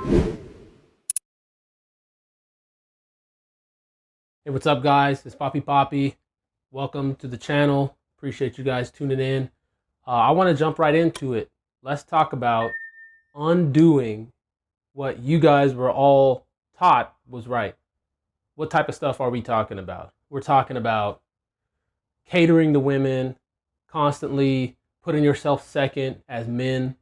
Hey, what's up, guys? It's Poppy. Welcome to the channel. Appreciate you guys tuning in. I want to jump right into it. Let's talk about undoing what you guys were all taught was right. What type of stuff are we talking about? We're talking about catering to women, constantly putting yourself second as men,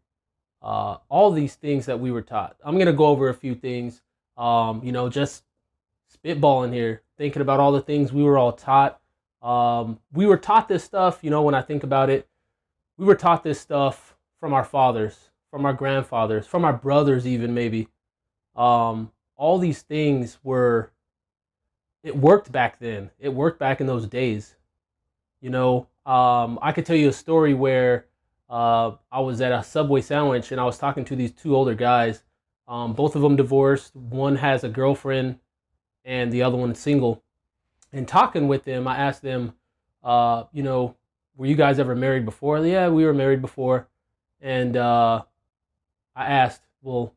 all these things that we were taught. I'm going to go over a few things, just spitballing here, thinking about all the things we were all taught. We were taught this stuff, when I think about it, we were taught this stuff from our fathers, from our grandfathers, from our brothers, even maybe. All these things it worked back then. It worked back in those days. I could tell you a story where I was at a Subway sandwich and I was talking to these two older guys. Both of them divorced. One has a girlfriend and the other one is single. And talking with them, I asked them, were you guys ever married before? Yeah, we were married before. And I asked, well,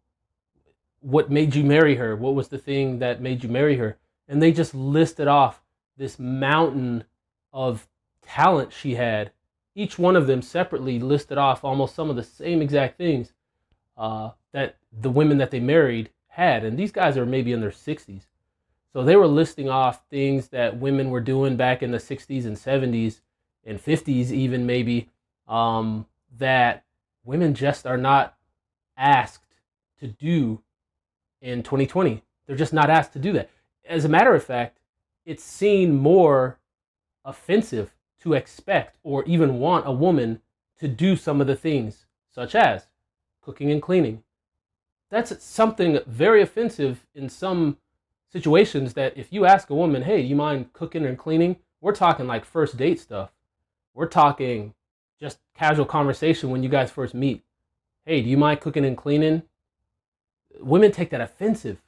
what made you marry her? What was the thing that made you marry her? And they just listed off this mountain of talent she had. Each one of them separately listed off almost some of the same exact things that the women that they married had. And these guys are maybe in their 60s. So they were listing off things that women were doing back in the 60s and 70s and 50s even maybe, that women just are not asked to do in 2020. They're just not asked to do that. As a matter of fact, it's seen more offensive to expect or even want a woman to do some of the things, such as cooking and cleaning. That's something very offensive in some situations, that if you ask a woman, hey, you mind cooking and cleaning? We're talking like first date stuff. We're talking just casual conversation when you guys first meet. Hey, do you mind cooking and cleaning? Women take that offensive.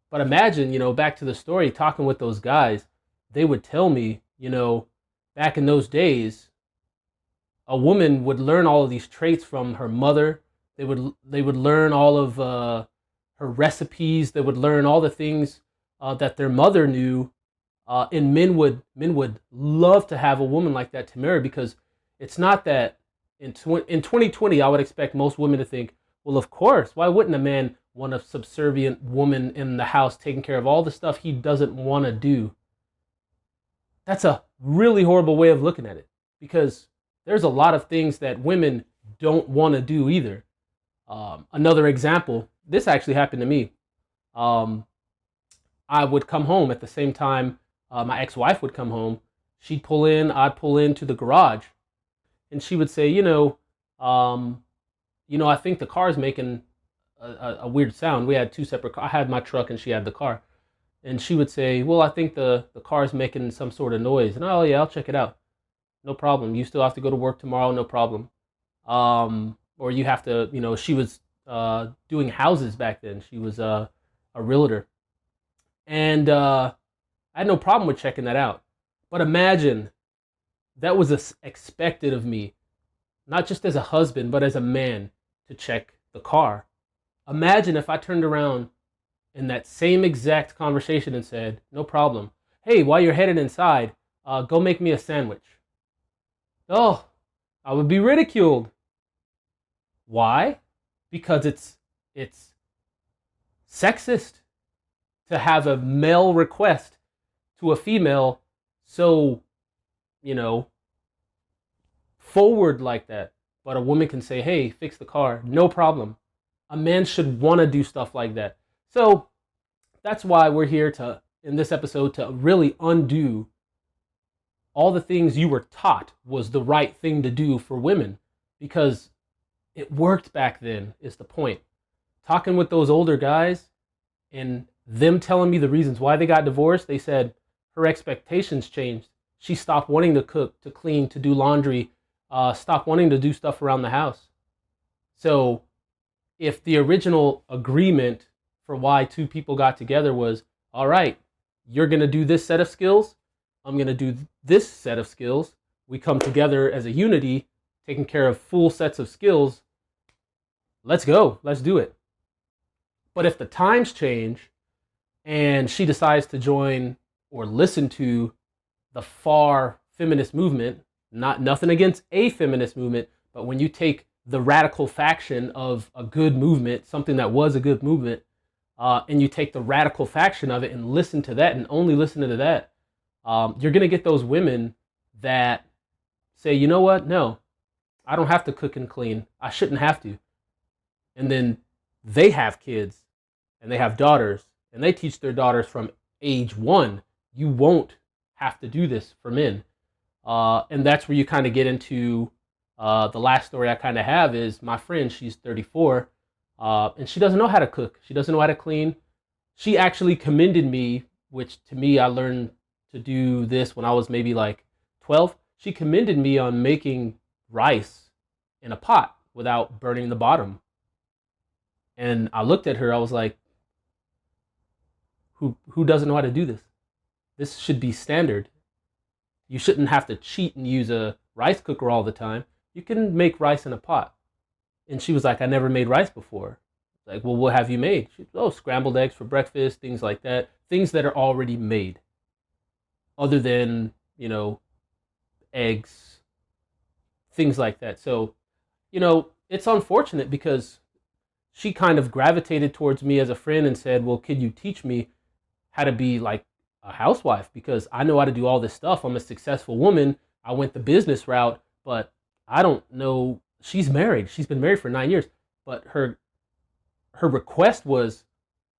But imagine, back to the story, talking with those guys, they would tell me, back in those days, a woman would learn all of these traits from her mother. They would learn all of her recipes. They would learn all the things that their mother knew. And men would love to have a woman like that to marry, because it's not that in 2020 I would expect most women to think, well, of course, why wouldn't a man want a subservient woman in the house taking care of all the stuff he doesn't want to do? That's a really horrible way of looking at it, because there's a lot of things that women don't want to do either. Another example, this actually happened to me. I would come home at the same time my ex-wife would come home. She'd pull in, I'd pull into the garage, and she would say, I think the car's making a weird sound. We had two separate cars. I had my truck and she had the car. And she would say, well, I think the car's making some sort of noise. And, oh, yeah, I'll check it out. No problem. You still have to go to work tomorrow. No problem. Or you have to, she was doing houses back then. She was a realtor. And I had no problem with checking that out. But imagine that was expected of me, not just as a husband, but as a man, to check the car. Imagine if I turned around in that same exact conversation and said, no problem. Hey, while you're headed inside, go make me a sandwich. Oh, I would be ridiculed. Why? Because it's sexist to have a male request to a female so, forward like that. But a woman can say, hey, fix the car, no problem. A man should want to do stuff like that. So that's why we're here in this episode, to really undo all the things you were taught was the right thing to do for women, because it worked back then, is the point. Talking with those older guys and them telling me the reasons why they got divorced, they said her expectations changed. She stopped wanting to cook, to clean, to do laundry, stopped wanting to do stuff around the house. So if the original agreement for why two people got together was, all right, you're going to do this set of skills, I'm going to do this set of skills, we come together as a unity, taking care of full sets of skills, let's go, let's do it. But if the times change and she decides to join or listen to the far feminist movement, nothing against a feminist movement, but when you take the radical faction of a good movement, something that was a good movement, and you take the radical faction of it and listen to that and only listen to that, you're going to get those women that say, you know what, no, I don't have to cook and clean. I shouldn't have to. And then they have kids and they have daughters and they teach their daughters from age 1, you won't have to do this for men. And that's where you kind of get into the last story I kind of have is my friend, she's 34, and she doesn't know how to cook. She doesn't know how to clean. She actually commended me, which to me, I learned to do this when I was maybe like 12. She commended me on making rice in a pot without burning the bottom. And I looked at her, I was like, who doesn't know how to do this? This should be standard. You shouldn't have to cheat and use a rice cooker all the time. You can make rice in a pot. And she was like, I never made rice before. Like, well, what have you made? She, oh, scrambled eggs for breakfast, things like that. Things that are already made. Other than, you know, eggs, things like that. So, you know, it's unfortunate because she kind of gravitated towards me as a friend and said, well, could you teach me how to be like a housewife? Because I know how to do all this stuff. I'm a successful woman. I went the business route, but I don't know. She's married. She's been married for 9 years. But her request was,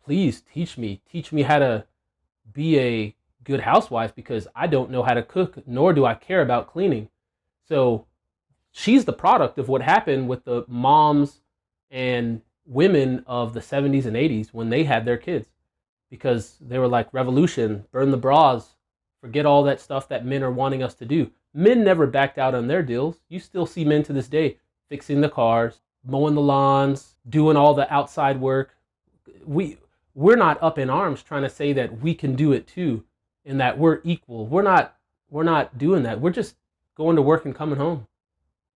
please teach me how to be a good housewife because I don't know how to cook, nor do I care about cleaning. So she's the product of what happened with the moms and women of the 70s and 80s when they had their kids, because they were like, revolution, burn the bras, forget all that stuff that men are wanting us to do. Men never backed out on their deals. You still see men to this day fixing the cars, mowing the lawns, doing all the outside work. We're not up in arms trying to say that we can do it too and that we're equal. We're not doing that. We're just going to work and coming home.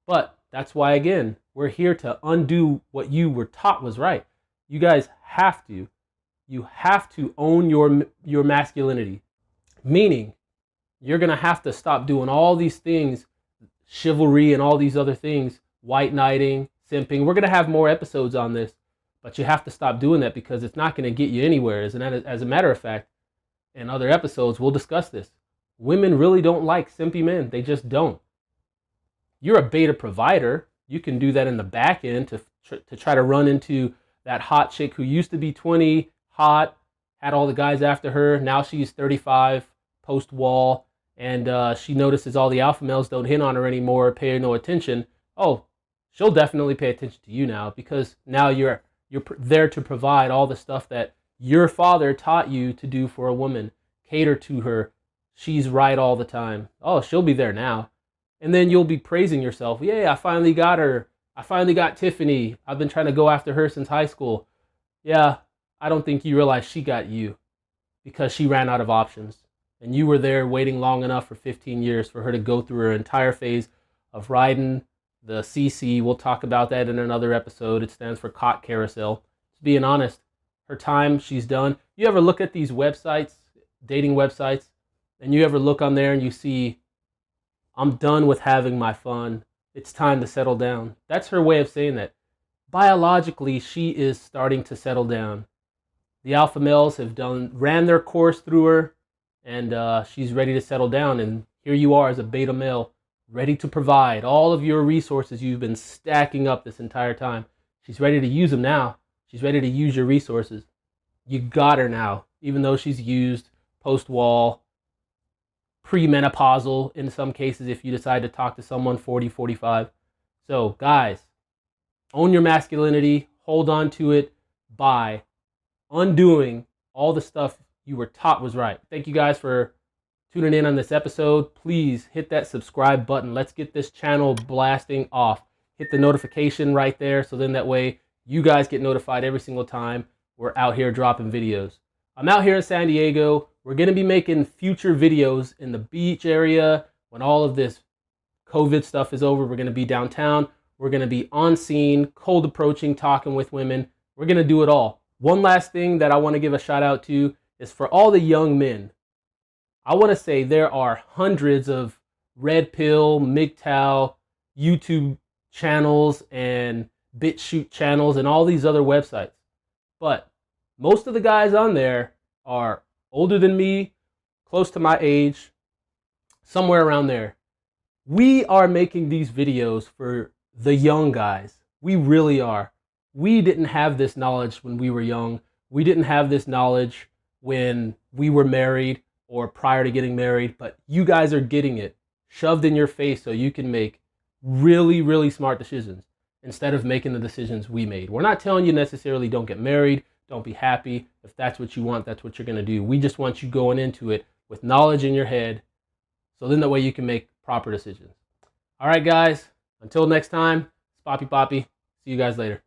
But that's why, again, we're here to undo what you were taught was right. You guys have to. You have to own your masculinity. Meaning, you're going to have to stop doing all these things, chivalry and all these other things, white knighting, simping. We're going to have more episodes on this, but you have to stop doing that because it's not going to get you anywhere. As a matter of fact, in other episodes, we'll discuss this. Women really don't like simpy men. They just don't. You're a beta provider. You can do that in the back end to try to run into that hot chick who used to be 20, hot, had all the guys after her. Now she's 35, post-wall, and she notices all the alpha males don't hit on her anymore, pay her no attention. Oh, she'll definitely pay attention to you now because now you're there to provide all the stuff that your father taught you to do for a woman. Cater to her. She's right all the time. Oh, she'll be there now. And then you'll be praising yourself. Yeah, I finally got her. I finally got Tiffany. I've been trying to go after her since high school. Yeah, I don't think you realize she got you because she ran out of options. And you were there waiting long enough for 15 years for her to go through her entire phase of riding the CC. We'll talk about that in another episode. It stands for Cock Carousel. Just being honest, her time, she's done. You ever look at these websites, dating websites, and you ever look on there and you see, I'm done with having my fun. It's time to settle down. That's her way of saying that. Biologically, she is starting to settle down. The alpha males have ran their course through her, and she's ready to settle down. And here you are as a beta male, ready to provide all of your resources you've been stacking up this entire time. She's ready to use them now. She's ready to use your resources. You got her now, even though she's used post-wall, premenopausal in some cases if you decide to talk to someone 40, 45. So guys, own your masculinity, hold on to it by undoing all the stuff you were taught was right. Thank you guys for tuning in on this episode. Please hit that subscribe button. Let's get this channel blasting off. Hit the notification right there so then that way you guys get notified every single time we're out here dropping videos. I'm out here in San Diego. We're going to be making future videos in the beach area. When all of this COVID stuff is over, we're going to be downtown. We're going to be on scene, cold approaching, talking with women. We're going to do it all. One last thing that I want to give a shout out to is for all the young men. I want to say there are hundreds of Red Pill, MGTOW, YouTube channels, and BitChute channels, and all these other websites. But most of the guys on there are older than me, close to my age, somewhere around there. We are making these videos for the young guys. We really are. We didn't have this knowledge when we were young. We didn't have this knowledge when we were married or prior to getting married, but you guys are getting it shoved in your face so you can make really, really smart decisions instead of making the decisions we made. We're not telling you necessarily don't get married, don't be happy. If that's what you want, that's what you're going to do. We just want you going into it with knowledge in your head, so then that way you can make proper decisions. All right, guys, until next time, it's Poppy Poppy. See you guys later.